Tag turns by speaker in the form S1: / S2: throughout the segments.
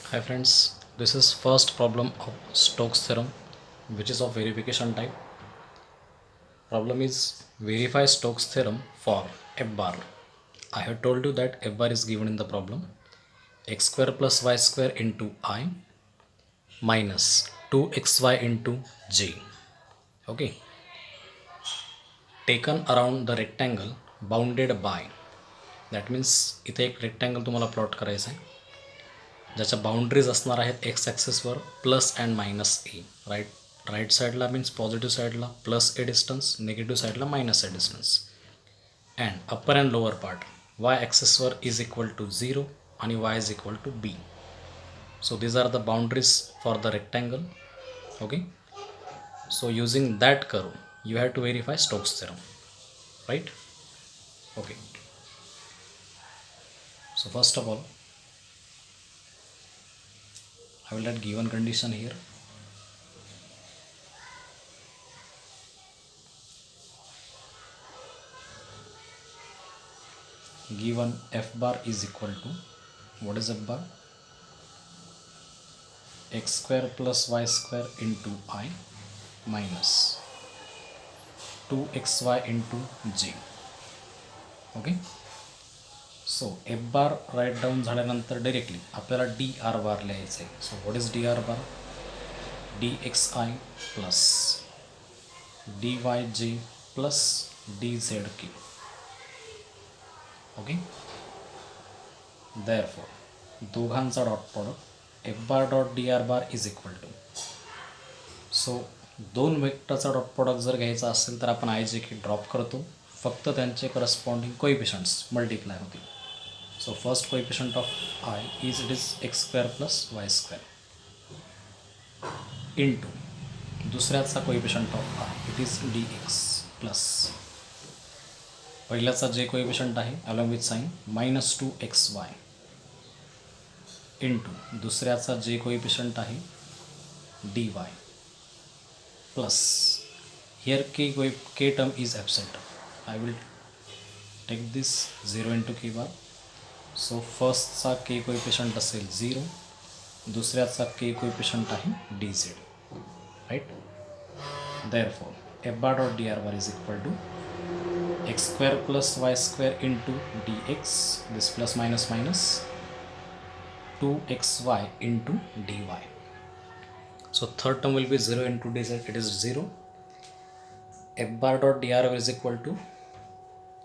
S1: Hi friends, this is first problem of Stokes theorem which is of verification type. Problem is verify Stokes theorem for f bar. I have told you that f bar is given in the problem x square plus y square into I minus 2xy into j. Okay, taken around the rectangle bounded by, that means इथे एक rectangle तुम्हाला plot करायचं आहे ज्याच्या boundaries असणार आहेत X ॲक्सिसवर plus and minus A. Right साईडला मीन्स पॉझिटिव्ह साईडला प्लस ए डिस्टन्स, निगेटिव्ह साईडला minus A distance. And upper and lower part Y ॲक्सिसवर इज इक्वल टू 0 आणि Y is equal to B. So these are the boundaries for the rectangle. Okay, so using that curve you have to verify Stokes theorem, right? Okay, so first of all I will write given condition here. Given f bar is equal to, what is f bar? X square plus y square into I minus 2xy into j. Okay, so F bar write down झाल्यानंतर directly आपल्याला D R bar लिहायचं आहे. So what is D R bar? D X I plus D Y J plus D Z K. Okay, therefore दोघांचा dot product F bar dot D R bar is equal to, so दोन वेक्टरचा dot product जर घ्यायचा असेल तर आपण आय जे के drop करतो, फक्त त्यांचे करस्पॉन्डिंग कोएफिशियंट्स मल्टिप्लाय होतील. So first coefficient of I is it is X square plus Y square into दुसऱ्याचा coefficient of I it is D X plus पहिल्याचा जे कोएफिशियंट आहे along with sign minus 2xy into दुसऱ्याचा J coefficient आहे D Y plus here K term is absent. I will take this 0 into K bar. सो फर्स्टचा के coefficient असेल 0, दुसऱ्याचा के coefficient आहे D Z. Right, therefore F bar dot D R bar is equal to X square plus Y square into D X, this plus minus minus 2xy into dy. So third term will be 0 into dz, it is 0. F bar dot dr is equal to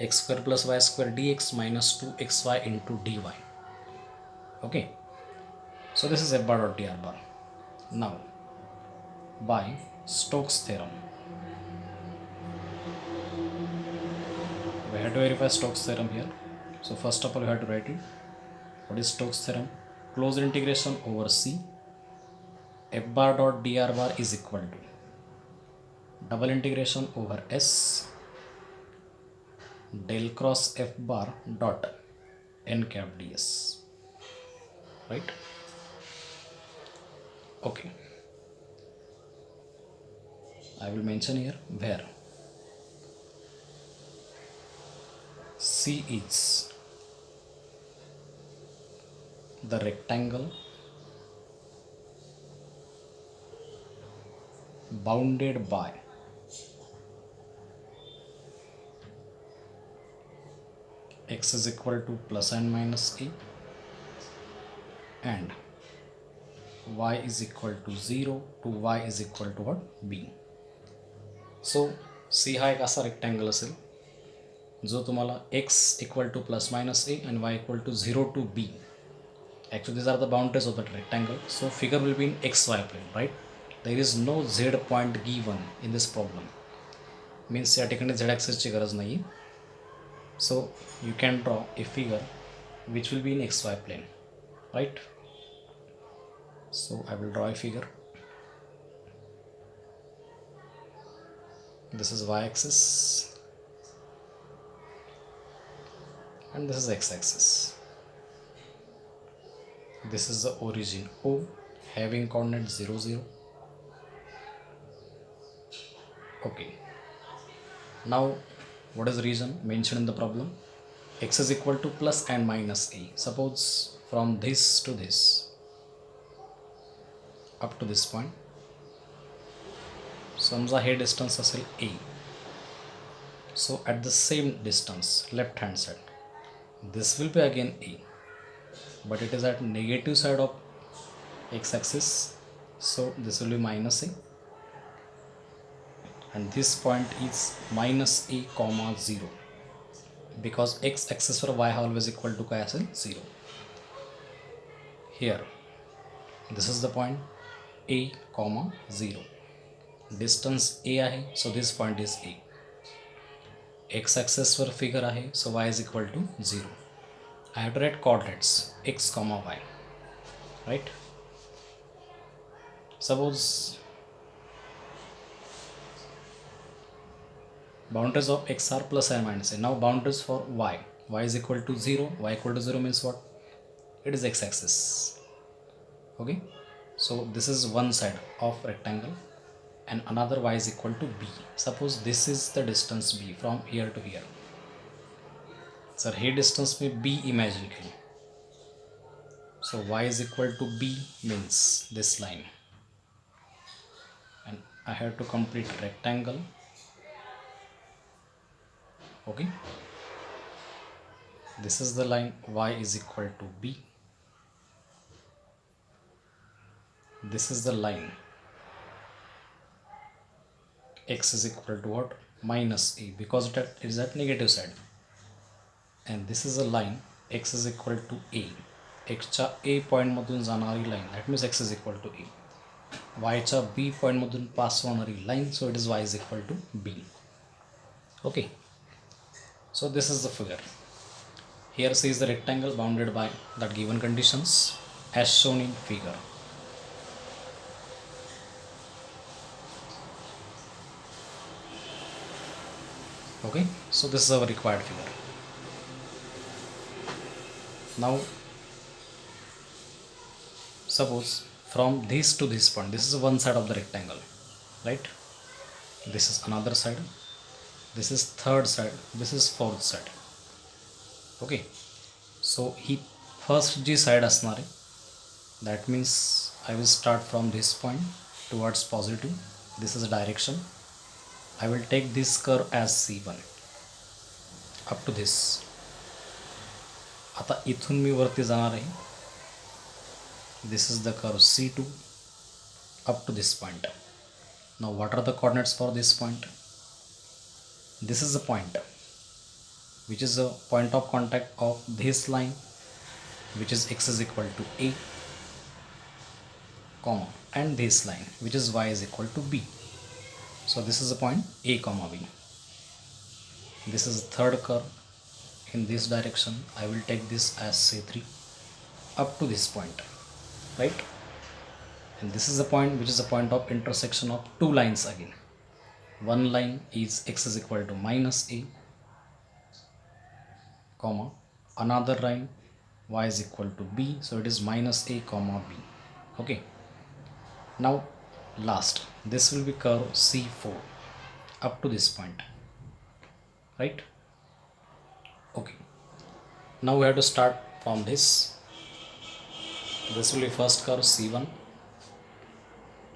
S1: x square plus y square dx minus 2xy into dy. Okay, so this is F bar dot dr bar. Now by Stokes theorem we have to verify Stokes theorem here. So first of all we have to write it. What is Stokes theorem? Closed integration over C f bar dot dr bar is equal to double integration over S del cross f bar dot n cap ds. Right? Okay, I will mention here where C is the rectangle bounded by x is equal to plus and minus a and y is equal to 0 to y is equal to what? b. So see हा एक असा rectangle असेल जो तुम्हाला x equal to plus minus A and y equal to 0 to b. Actually these are the boundaries of that rectangle, so figure will be in xy plane, right? There is no z point given in this problem, means या ठिकाणी z axis ची गरज नाही. So you can draw a figure which will be in xy plane, right? So I will draw a figure. This is y axis and this is x axis. This is the origin O having coordinate 0 0. Okay, now what is the reason mentioned in the problem? X is equal to plus and minus a. Suppose from this to this up to this point. समजा हे distance असेल A. So at the same distance left hand side this will be again A, but it is at negative side of X axis, so this will be minus A, and this point is minus a comma 0 because x axis for y always equal to काय असेल 0. Here this is the point a comma 0, distance a आहे, so this point is a. x axis were figure आहे, so y is equal to 0. I have to write coordinates x comma y, right? Suppose boundaries of x are plus and minus a. Now boundaries for y. Y is equal to 0. Y equal to 0 means what? It is x axis. Okay. So this is one side of rectangle and another y is equal to b. Suppose this is the distance b from here to here. Sir, here distance may b imagine केली. So y is equal to b means this line. And I have to complete rectangle. Okay, this is the line y is equal to b. This is the line x is equal to what? Minus a, because it is at negative side. And this is a line x is equal to a. x च्या a point मधून जाणारी line, that means x is equal to a. y च्या b point मधून पास होणारी line, so it is y is equal to b. Okay. So this is the figure. Here C is the rectangle bounded by that given conditions as shown in figure. Okay, so this is our required figure. Now suppose from this to this point, this is one side of the rectangle, right? This is another side, this is third side, this is fourth side. Okay, so he first ji side असणार आहे, that means I will start from this point towards positive. This is direction. I will take this curve as C1 up to this. आता इथून मी वरती जाणार आहे. This is the curve C2 up to this point. Now what are the coordinates for this point? This is the point which is a point of contact of this line, which is x is equal to a, comma, and this line which is y is equal to b. So this is the point a comma b. This is the third curve in this direction. I will take this as C3 up to this point, right? And this is the point which is the point of intersection of two lines again. One line is x is equal to minus a, comma, another line y is equal to b, so it is minus a comma b. Okay, now last, this will be curve C4 up to this point, right? Okay, now we have to start from this. This will be first curve C1,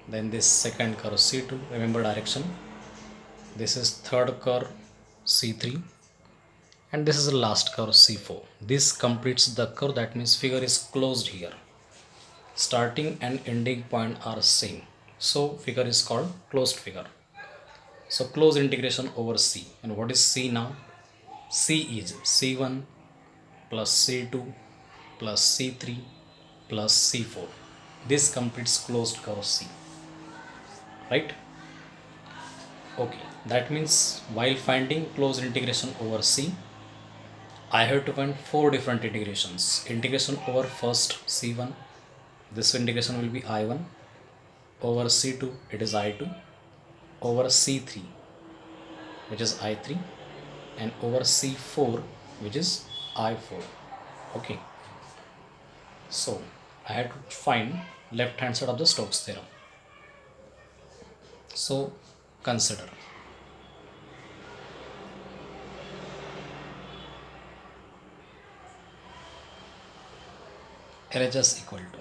S1: then this second curve C2, remember direction. This is third curve C3, and this is the last curve C4. This completes the curve, that means figure is closed here. Starting and ending point are same, so figure is called closed figure. So close integration over C. And what is C now? C is C1 plus C2 plus C3 plus C4. This completes closed curve C, right? Okay, that means while finding closed integration over C, I have to find four different integrations. Integration over first C1, this integration will be I1. Over C2, it is I2. Over C3, which is I3. And over C4, which is I4. Okay, so I have to find left hand side of the Stokes theorem. So consider LHS equal to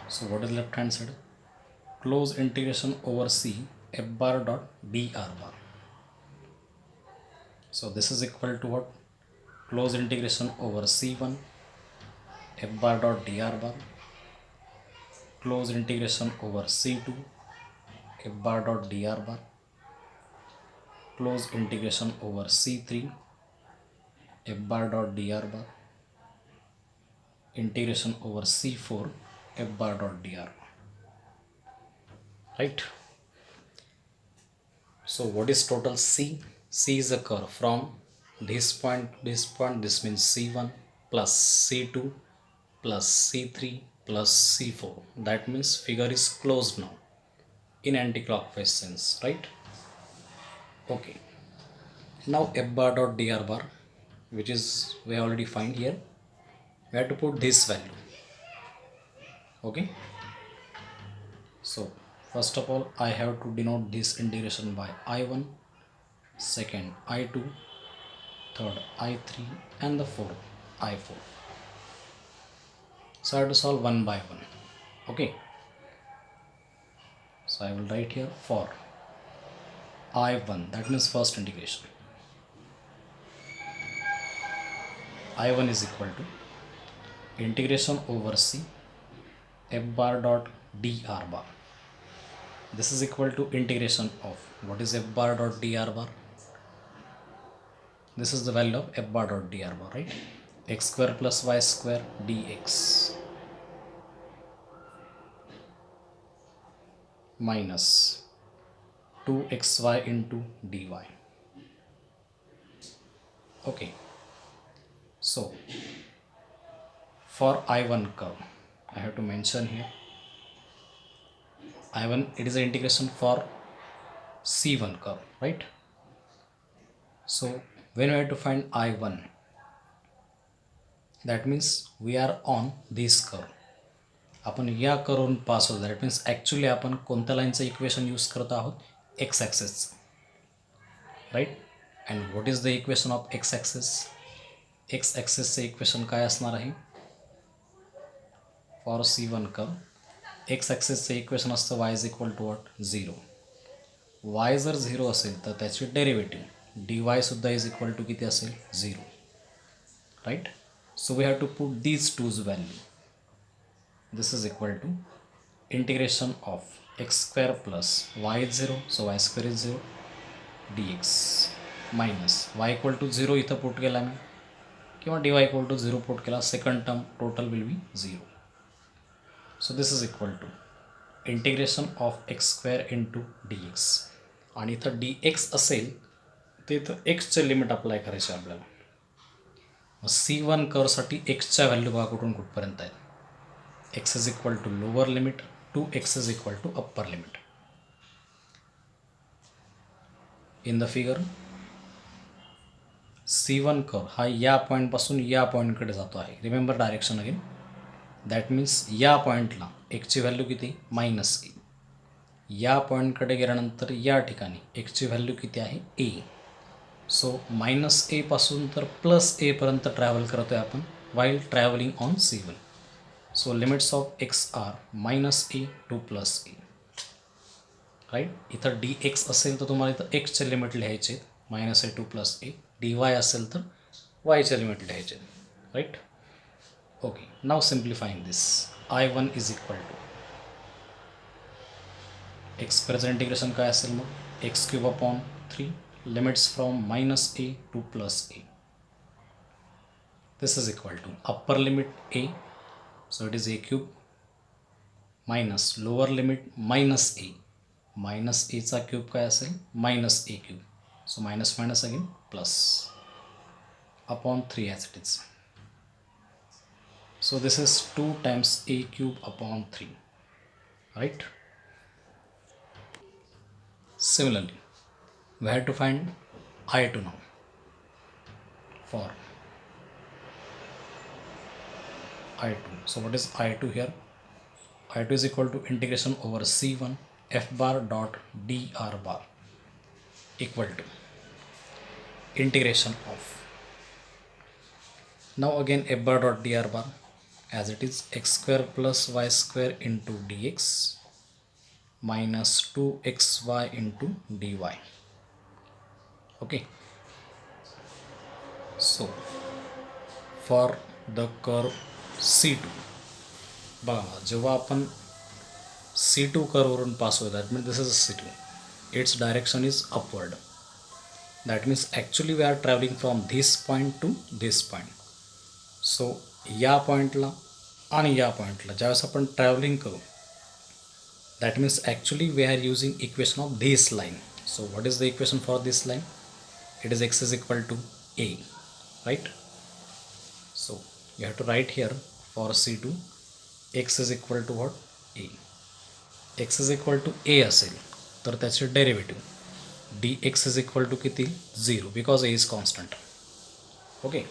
S1: So what is left hand side? Close integration over C f bar dot dr bar. So this is equal to what? Close integration over C1 f bar dot dr bar, close integration over C2 f bar dot dr bar, close integration over C3 f bar dot dr bar, integration over C4 f bar dot dr bar. Right? So what is total C? C is a curve from this point to this point. This means C1 plus C2 plus C3 plus C4. That means figure is closed now in anti-clockwise sense, right? Okay. Now f bar dot dr bar, which is we already find here, we have to put this value. Okay. So first of all, I have to denote this integration by I1, second I2, third I3, and the fourth I4. So I have to solve one by one. Okay. So I will write here for I1, that means first integration. I1 is equal to integration over C f bar dot dr bar. This is equal to integration of what is f bar dot dr bar? This is the value of f bar dot dr bar, right? X square plus y square dx minus 2xy into dy. Okay. So for I1 curve, I have to mention here I1, it is an integration for C1 curve, right? So when we have to find I1, that means we are on this curve. आपण या करून पास होतो. That means actually आपण कोणत्या लाईनचं equation use करत आहोत? X ॲक्सेसचं, right? And what is the equation of X axis? X ॲक्सेसचं इक्वेशन काय असणार आहे? फॉर C1 कर्व एक्स ॲक्सेसचं इक्वेशन असतं y is equal to what? 0. y जर 0 असेल तर त्याची डेरिव्हेटिव्ह dy सुद्धा इज इक्वल टू किती असेल? 0, right? So we have to put these twos value. This is equal to integration of x square plus y is 0, so y square is 0 dx minus y equal to 0 इथं put केला मी किंवा dy equal to 0 put केला. Second term total will be 0. So this is equal to integration of X square into dx. आणि इथं dx असेल तर इथं एक्सचे limit apply करायचे आपल्याला. C1 कर्वसाठी एक्सच्या व्हॅल्यू बघा कुठून कुठपर्यंत आहेत. x is equal to lower limit to x is equal to upper limit. In the figure C1 curve हा या पॉईंटपासून या पॉईंटकडे जातो आहे. Remember direction again. That means या पॉईंटला एक्सची व्हॅल्यू किती? -a. या पॉईंटकडे गेल्यानंतर या ठिकाणी एक्सची व्हॅल्यू किती आहे? a. सो -a पासून तर +a पर्यंत ट्रॅव्हल करतोय आपण while travelling on C1. So limits of x are -a to +a, right? इथं dx असेल तर तुम्हाला इथं एक्सचे लिमिट लिहायचे आहेत -a to +a. dy असेल तर yचे लिमिट लिहायचे, right? Okay. Now simplifying this. I1 is equal to X स्क्वेअरचं इंटिग्रेशन काय असेल मग? x³ limits from -a to +a. This is equal to upper limit a, so it is a³ minus lower limit -a. -a चा cube काय असेल? -a³. So minus minus again plus upon 3 as it is. So this is 2 times a³ upon 3, right? Similarly, we have to find I2 now. For I2, so what is I2 here? I2 is equal to integration over C1 f bar dot dr bar equal to integration of, now again f bar dot dr bar, as it is x square plus y square into dx minus 2xy into dy. Okay, so for the curve C2, बघा जेव्हा आपण C2 curve pass होतो, that means this is C2, its direction is upward. That means actually we are traveling from this point to this point. So या पॉईंटला आणि या पॉईंटला ज्यावेळेस आपण ट्रॅव्हलिंग करू, that means actually we are using equation of this line. So what is the equation for this line? It is x is equal to a, right? So you have to write here for C2 x is equal to what? A. x is equal to a असेल तर त्याचे derivative dx is equal to किती? 0, because a is constant. Okay,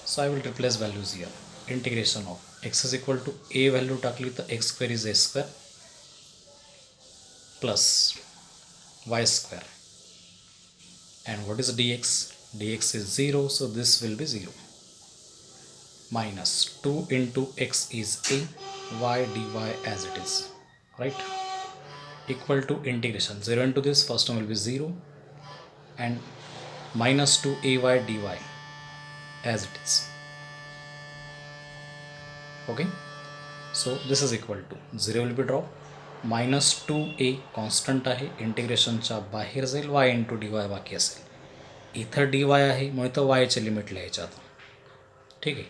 S1: so I will replace values here. Integration of x is equal to a value टाकली तर x square is a square plus y square, and what is dx? dx is 0, so this will be 0, minus 2 into x is a, y dy as it is, right? Equal to integration 0 into this, first one will be 0, and minus 2 ay dy as it is. Okay, so this is equal to 0 will be dropped, minus 2a constant आहे, इंटिग्रेशनच्या बाहेर जाईल, y into D Y बाकी असेल. इथं D Y आहे म्हणून इथं वायचे लिमिट लिहायचे आता. ठीक आहे,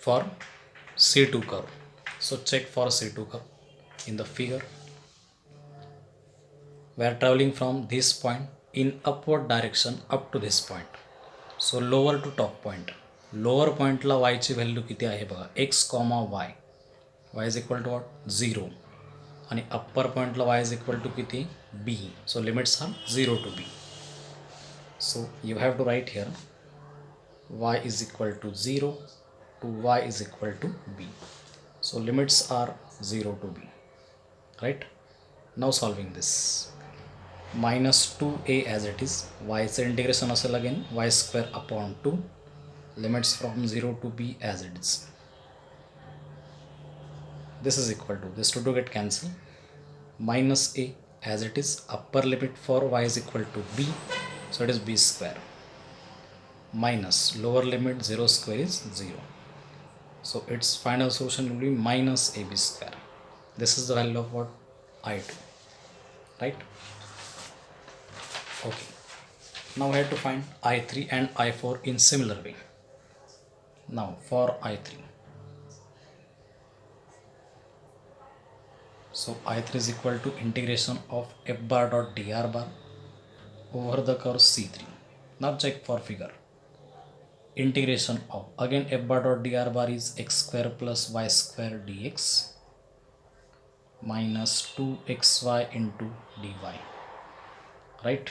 S1: for C2 curve. So check for C2 curve in the figure. We are traveling from this point in upward direction up to this point. So lower to top point. Lower point La y ची value किती आहे बघा, x, y. y is equal to what? 0. आणि upper पॉईंटला y is equal to किती? b. So limits are 0 to b. So you have to write here y is equal to 0 to y is equal to b. So limits are 0 to b, right? Now solving this. Minus 2a as it is, y चे integration असेल again y square upon 2, limits from 0 to b as it is. This is equal to this to get cancel. Minus a as it is, upper limit for y is equal to b, so it is b square, minus lower limit 0 square is 0, so its final solution will be minus ab square. This is the value of what? I2, right? Okay, now we have to find I3 and I4 in similar way. Now for I3, so I3 is equal to integration of f bar dot dr bar over the curve C3. Now check for figure. Integration of again f bar dot dr bar is x square plus y square dx minus 2xy into dy, right?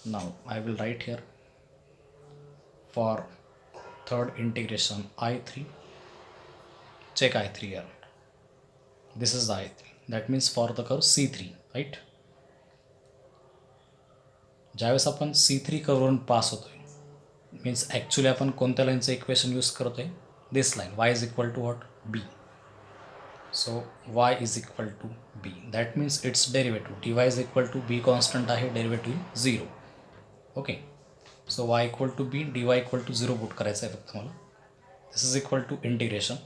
S1: Now I will write here for third integration I3. Check I3 here. This is the I3. That means for the curve C3, right? ज्यावेळेस आपण C3 कर्ववरून पास होतोय, means actually आपण कोणत्या लाईनचं equation use करतोय? This line, y is equal to what? b. So y is equal to b. That means it's derivative dy is equal to b constant आहे, derivative 0. Okay, so y equal to b, dy equal to 0 put करायचं आहे फक्त मला. This is equal to integration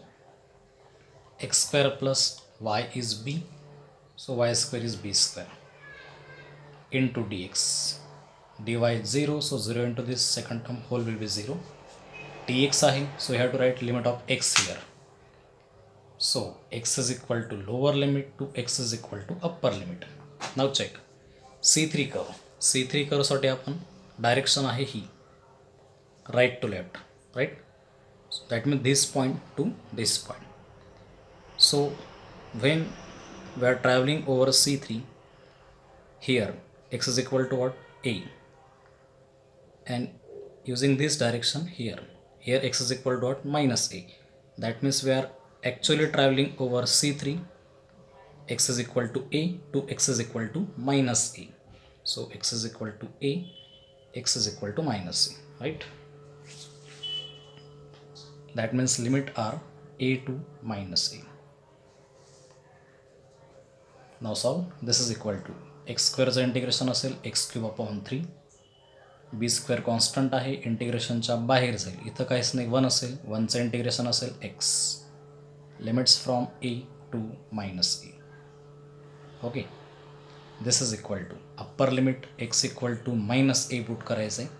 S1: x square plus y is b, so y square is b square into dx. dy is 0, so 0 into this second term whole will be 0. dx आहे, so you have to write limit of x here. So x is equal to lower limit to x is equal to upper limit. Now check C3 curve. C3 curve साठी आपण direction आहे ही right to left, right? So that means this point to this point. So when we are traveling over C3, here x is equal to what? A, and using this direction here x is equal to what? Minus a. That means we are actually traveling over C3, x is equal to a to x is equal to minus a. So x is equal to a, x is equal to minus a, right? That means limit are a to minus a. Now solve. This is equal to x स्क्वेअरचं integration असेल X cube upon 3. B square constant आहे, इंटिग्रेशनच्या बाहेर जाईल. इथं काहीच नाही, 1 असेल. 1चं इंटिग्रेशन असेल X. Limits from A to minus A. Okay. This is equal to upper limit X equal to minus A put करायचं आहे.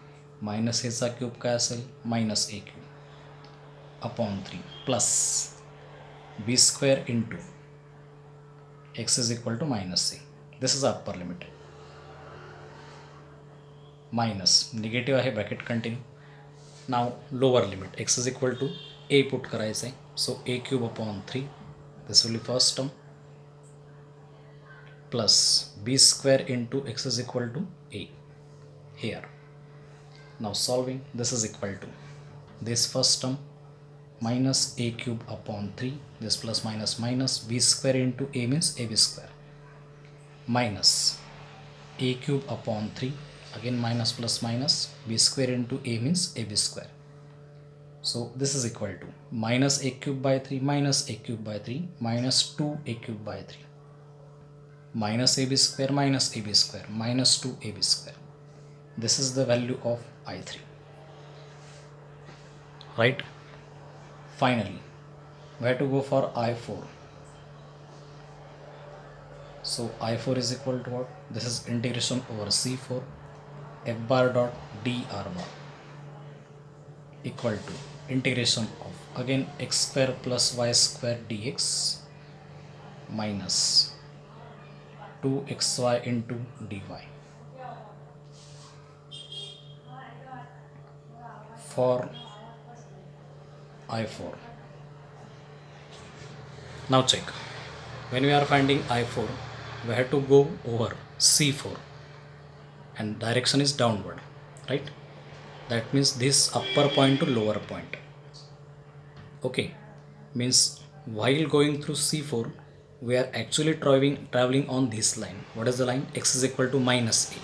S1: मायनस एचा क्यूब काय असेल, minus A cube upon 3 plus B square into x is equal to minus c. This is the upper limit. Minus negative आहे, bracket continue. Now lower limit x is equal to a put करायचं आहे. So a cube upon 3. This will be first term plus b square into x is equal to a here. Now solving, this is equal to this first term minus a cube upon 3, this plus minus minus b square into a means ab square minus a cube upon 3, again minus plus minus b square into a means ab square. So this is equal to minus a cube by 3 minus a cube by 3 minus 2a cube by 3 minus ab square minus 2ab square. This is the value of I3, right? Finally, we have to go for I4. So I4 is equal to what? This is integration over C4 f bar dot dr bar equal to integration of again x square plus y square dx minus 2xy into dy for I4. Now check. When we are finding I4, we have to go over C4 and direction is downward, right? That means this upper point to lower point. Okay, means while going through C4, we are actually traveling on this line. What is the line? X is equal to minus a.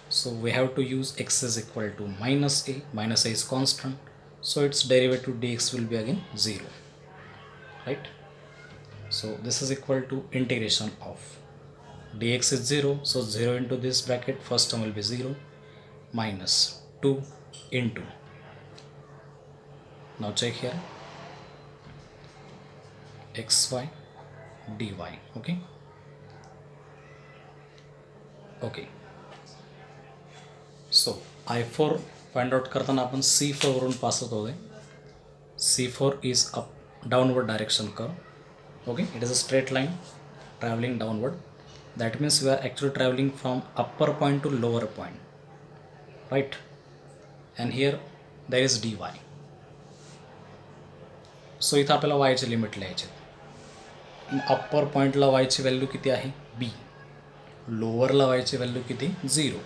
S1: So we have to use x is equal to minus a. Minus a is constant. So its derivative dx will be again 0, right? So this is equal to integration of dx is 0, so 0 into this bracket, first term will be 0 minus 2 into, now check here, xy dy. Okay, so I4 find out करताना आपण C4 वरून पास होत होते. C4 is up downward direction curve. Okay, it is a straight line traveling downward. That means we are actually traveling from upper point to lower point, right? And here there is dy. So इथं आपल्याला y ची limit लिहायची. Upper पॉईंटला y ची value किती आहे, b. लोअरला y ची value किती, 0.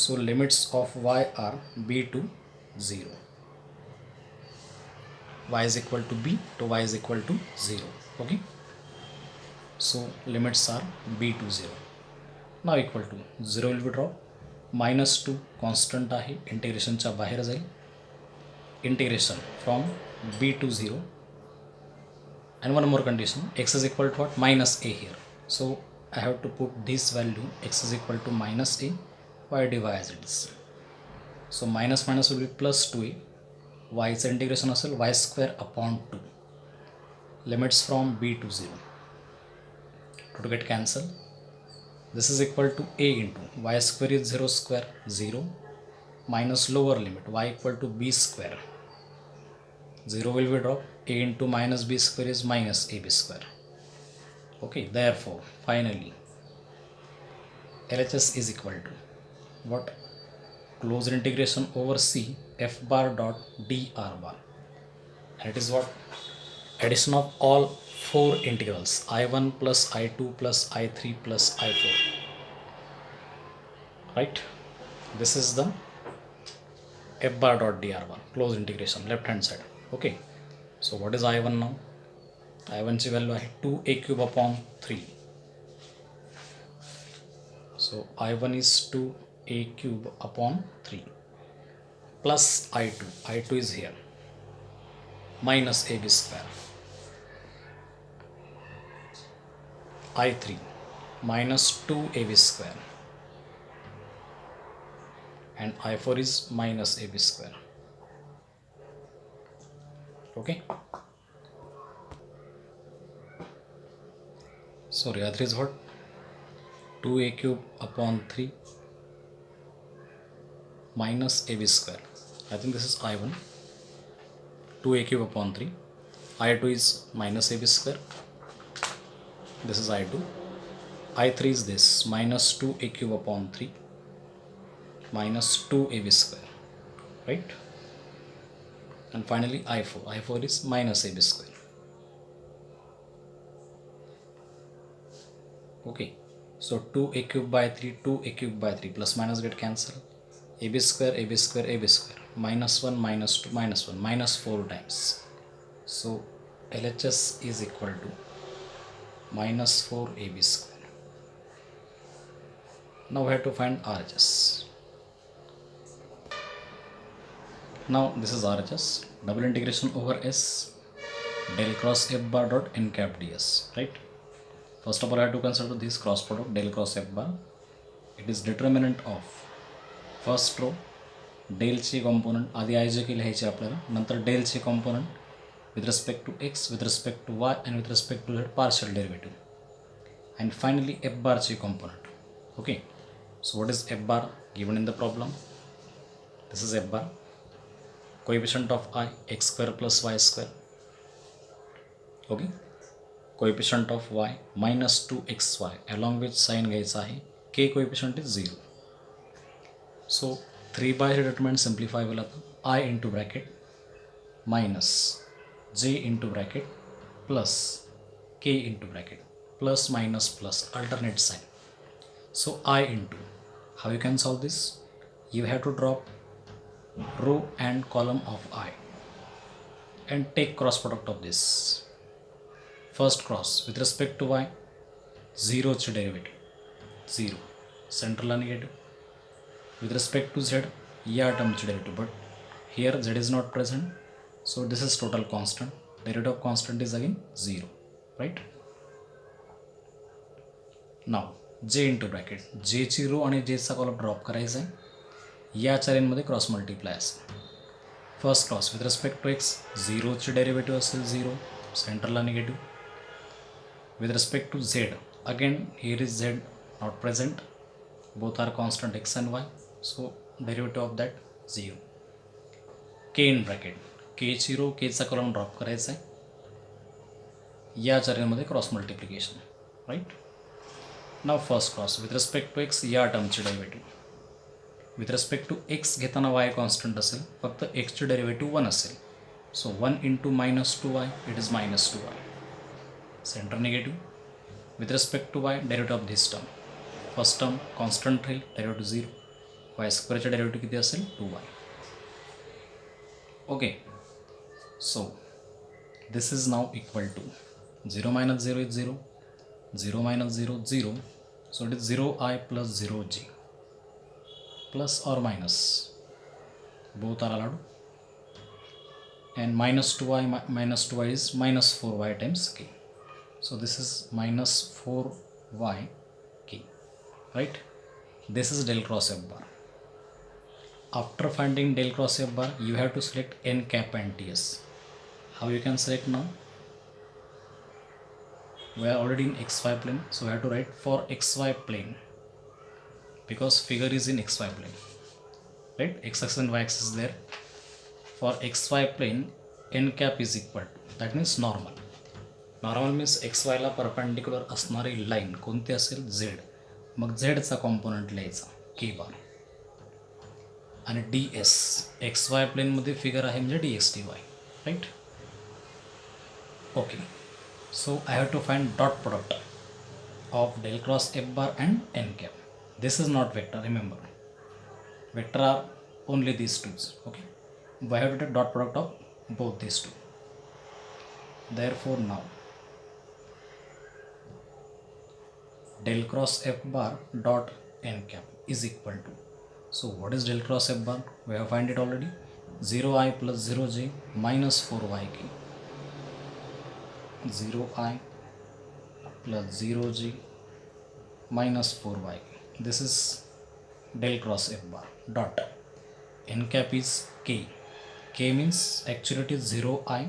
S1: So limits of y are b to 0. Y is equal to b to y is equal to 0. Okay. So limits are b to 0. Now equal to 0 will be dropped. Minus 2 constant आहे, इंटिग्रेशनच्या बाहेर जाईल. Integration from b to 0. And one more condition, x is equal to what? Minus a here. So I have to put this value, x is equal to minus a. Y dy as it is. So minus minus will be plus 2a. Y चं integration असेल y square upon 2. Limits from b to 0. To get cancel. This is equal to a into y square is 0 square 0 minus lower limit y equal to b square. 0 will be dropped. A into minus b square is minus ab square. Okay, therefore finally LHS is equal to what? Closed integration over C f bar dot dr bar, and it is what? Addition of all 4 integrals I1 plus I2 plus I3 plus I4, right? This is the f bar dot dr bar, closed integration, left hand side. Okay, so what is I1 now? I1 ची value आहे 2a cube upon 3. So I1 is 2a cube upon 3 plus I2. I2 is here. minus ab square. I3 minus 2ab square, and I4 is minus ab square. Okay. Sorry, I3 is what? 2a cube upon 3 minus ab square. I think this is I1. 2a cube upon 3. I2 is minus ab square. This is I2. I3 is this minus 2a cube upon 3 minus 2ab square, right? And finally I4. I4 is minus ab square. Okay. So 2a cube by 3, 2a cube by 3 plus minus get cancelled. ab square, ab square, ab square. Minus 1, minus 2, minus 1, minus 4 times. So LHS is equal to minus 4 ab square. Now we have to find RHS. Now this is RHS. Double integration over S del cross f bar dot n cap ds, right? First of all, I have to consider this cross product del cross f bar. It is determinant of first row del ची component आधी I j की लिहायची आपल्याला, नंतर del ची component with respect to x, with respect to y and with respect to z partial derivative, and finally f bar ची component. Okay, so what is f bar given in the problem? This is f bar, coefficient of I x square plus y square. Okay, coefficient of y minus 2xy along with sign घ्यायचा आहे. K coefficient is 0. So 3 by 3 determinant simplify होईल आता. I into bracket minus j into bracket plus k into bracket plus minus plus alternate sign. So I into, how you can solve this? You have to drop row and column of I and take cross product of this. First cross with respect to y, 0 ची derivative 0, central negative. With respect to z, या टर्मची derivative, but here z is not present, so this is total constant. Derivative of constant is again 0, right? Now j into bracket, j ची रो आणि j चा column drop करायचा आहे. या चारेंमध्ये cross multiply असेल. First cross with respect to X, 0 ची derivative असेल 0, सेंटरला negative. With respect to Z, again here is Z not present, both are constant x and y, so derivative of that 0. k in bracket, k ची row k चा column drop करायचा आहे. या चार्यांमध्ये cross multiplication, right? Now first cross with respect to X, या टर्मची derivative. With respect to X घेताना Y constant असेल, फक्त एक्सची डेरिव्हेटिव्ह 1 असेल, so 1 into minus 2y, it is minus 2y. Center negative. With respect to Y, derivative of this term, first term constant राहील, derivative 0. Y स्क्वेअरचे derivative किती असेल? 2y. Okay, so this is now equal to 0 minus 0 is 0, 0 minus 0 0, so it is 0i plus 0j plus or minus, both are allowed, and minus 2i is minus 4y times k, so this is minus 4y k, right? This is del cross f bar. After finding del cross f bar, you have to select n cap and ts. How you can select now? We are already in xy plane, so we have to write for xy plane, because figure is in xy plane, right? X axis and y axis is there. For xy plane, n cap is equal to, that means normal. Normal means xy ला perpendicular असणारी line कोणती असेल? z. मग z चा component लिहायचा k बार, आणि ds xy प्लेनमध्ये फिगर आहे म्हणजे dx dy, right? Okay, so I have to find dot product of del cross f bar and n cap. This is not vector, remember. Vector are only these two. Okay, we have to take dot product of both these two. Therefore now del cross f bar dot n cap is equal to, so what is del cross f bar? We have find it already. 0i plus 0j minus 4y की 0i plus 0j minus 4y की. This is del cross f bar dot n cap is k. K means actually it is 0i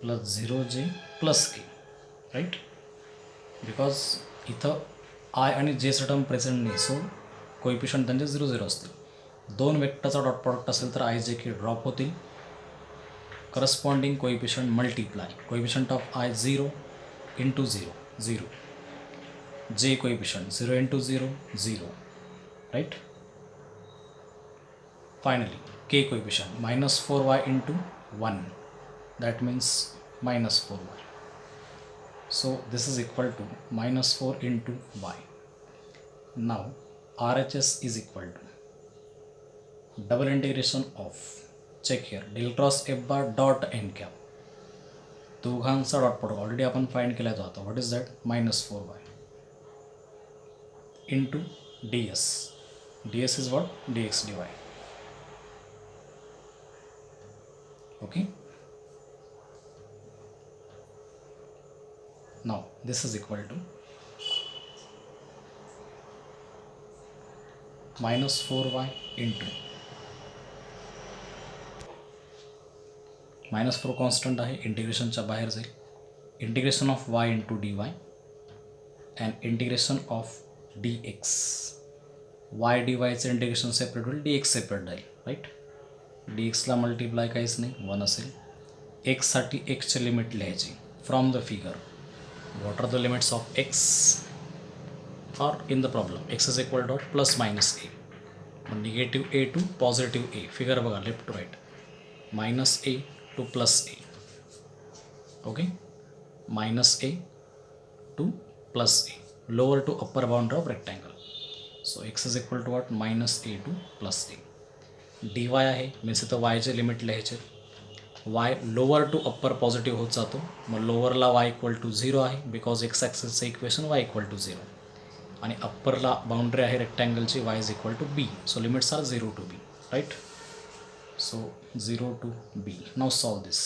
S1: plus 0j plus k, right? Because इथं आय आणि जेचं term present नाही, सो coefficient त्यांचे 0 0 असतील. दोन वेक्टरचा dot product असेल तर आय जे के ड्रॉप होतील. Corresponding coefficient multiply. Coefficient of i 0 into 0 0. जे कोइफिशियंट 0 इंटू 0 0, राईट. फायनली के coefficient -4y into 1, that means -4y. So this is equal to -4 into y. Now RHS is equal to double integration of, check here, del cross f bar dot n cap. दोघांचा dot product already आपण find केला होता. What is that? -4y into ds. ds is what? dx dy. Okay. Now this is equal to -4y into -4 constant आहे, इंटिग्रेशनच्या बाहेर जाईल. Integration of y into dy and integration of dx. y dyचं integration separate होईल, dx separate जाईल, right. dxला multiply काहीच नाही, 1 असेल. एक्ससाठी एक्सचे लिमिट लिहायची from the figure. What are the limits of x? Or in the problem x is equal to plus minus a. Negative a to positive a. Figure बघा left to right. Minus a to plus a. Okay. Minus a to plus a. Lower to upper boundary of rectangle. So x is equal to what? Minus a to plus a. dy आहे, means इथं y चे limit लिहायचे. Y lower to upper positive होत जातो. मग लोअरला y equal to 0 आहे, because x ॲक्सिसचं इक्वेशन वाय इक्वल टू 0. आणि अप्परला बाउंड्री आहे रेक्टँगलची, y is equal to B. So limits are 0 to b, right. So 0 to b. Now solve this.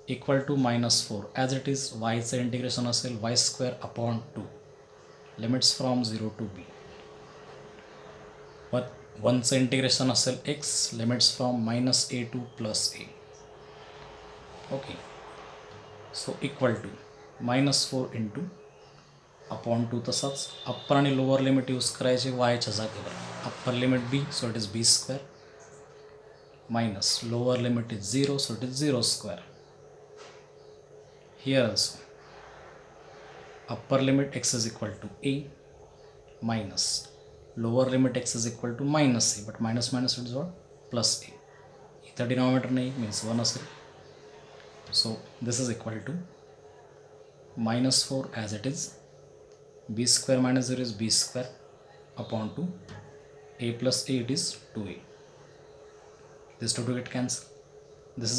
S1: Equal to -4 as it is. वायचं integration असेल y² upon 2. Limits from 0 to b. 1चं integration असेल x. Limits from -a to +a. Okay. So equal to -4 into upon 2. तसाच upper आणि lower limit use करायचे वायच्या जागेवर. Upper limit b, so it is b², minus lower limit is 0, so it is 0². Here also upper limit x is equal to a minus lower limit x is equal to -a, but minus minus it is what? +a. इथं denominator नाही, means 1 असेल. So this is equal to -4 as it is. b² minus 0 is b² upon 2. a plus a, it is 2a. This 2 get cancelled. This is